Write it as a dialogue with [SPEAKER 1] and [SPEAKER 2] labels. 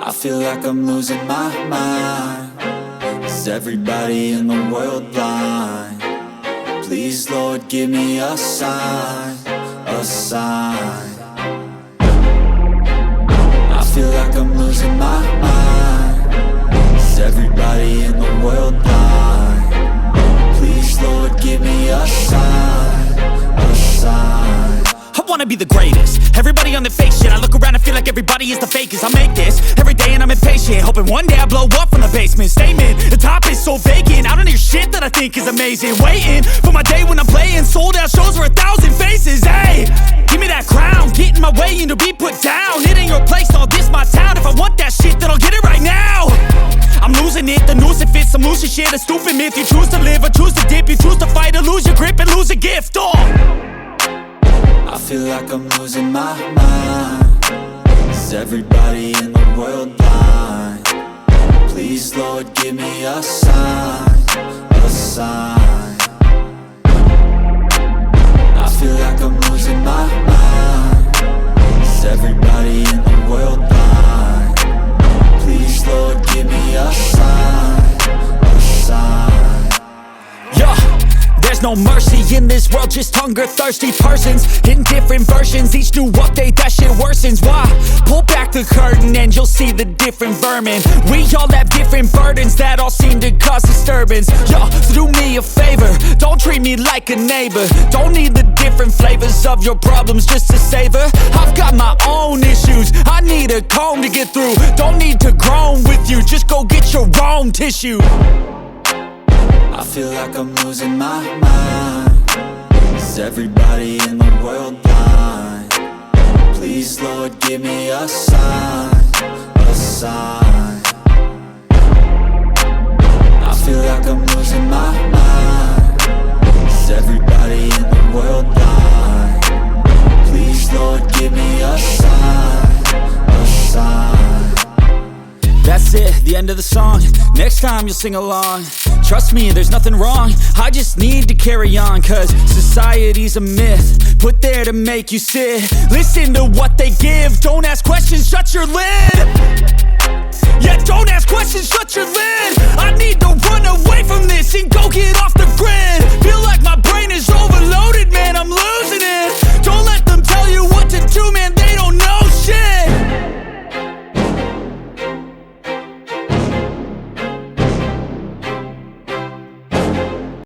[SPEAKER 1] I feel like I'm losing my mind. Is everybody in the world blind? Please, Lord, give me a sign, a sign. I feel like I'm losing my mind. Is everybody in the world blind? Please, Lord, give me a sign, a sign.
[SPEAKER 2] I wanna be the greatest. Everybody on the fake shit. I look around and feel like everybody is the fakest. I make this every day and I'm impatient, hoping one day I blow up from the basement. Statement, the top is so vacant. I don't hear shit that I think is amazing. Waiting for my day when I'm playing sold out shows for 1,000 faces. Hey, give me that crown, get in my way and to be put down. It ain't your place, all this my town. If I want that shit, then I'll get it right now. I'm losing it, the noose it fits. I'm losing shit, a stupid myth. You choose to live or choose to dip. You choose to fight or lose your grip and lose a gift.
[SPEAKER 1] I feel like I'm losing my mind. Is everybody in the world blind? Please, Lord, give me a sign, a sign. I feel like I'm losing my mind. Is everybody in the world blind? Please, Lord, give me a sign, a sign.
[SPEAKER 2] Yeah. There's no mercy in this world, just hunger-thirsty persons in different versions. Each new update, that shit worsens. Why? Pull back the curtain and you'll see the different vermin. We all have different burdens that all seem to cause disturbance. Yo, so do me a favor, don't treat me like a neighbor. Don't need the different flavors of your problems just to savor. I've got my own issues, I need a comb to get through. Don't need to groan with you, just go get your own tissue.
[SPEAKER 1] I feel like I'm losing my mind. Is everybody in the world blind? Please, Lord, give me a sign, a sign. I feel like I'm losing my mind. Is everybody in the world blind? Please, Lord, give me a sign, a sign.
[SPEAKER 2] That's it, the end of the song. Next time you'll sing along. Trust me, there's nothing wrong. I just need to carry on, cause society's a myth put there to make you sit. Listen to what they give. Don't ask questions, shut your lid. Yeah, don't ask questions, shut your lid. I need to run away from this and go get off the grid. Feel like my brain is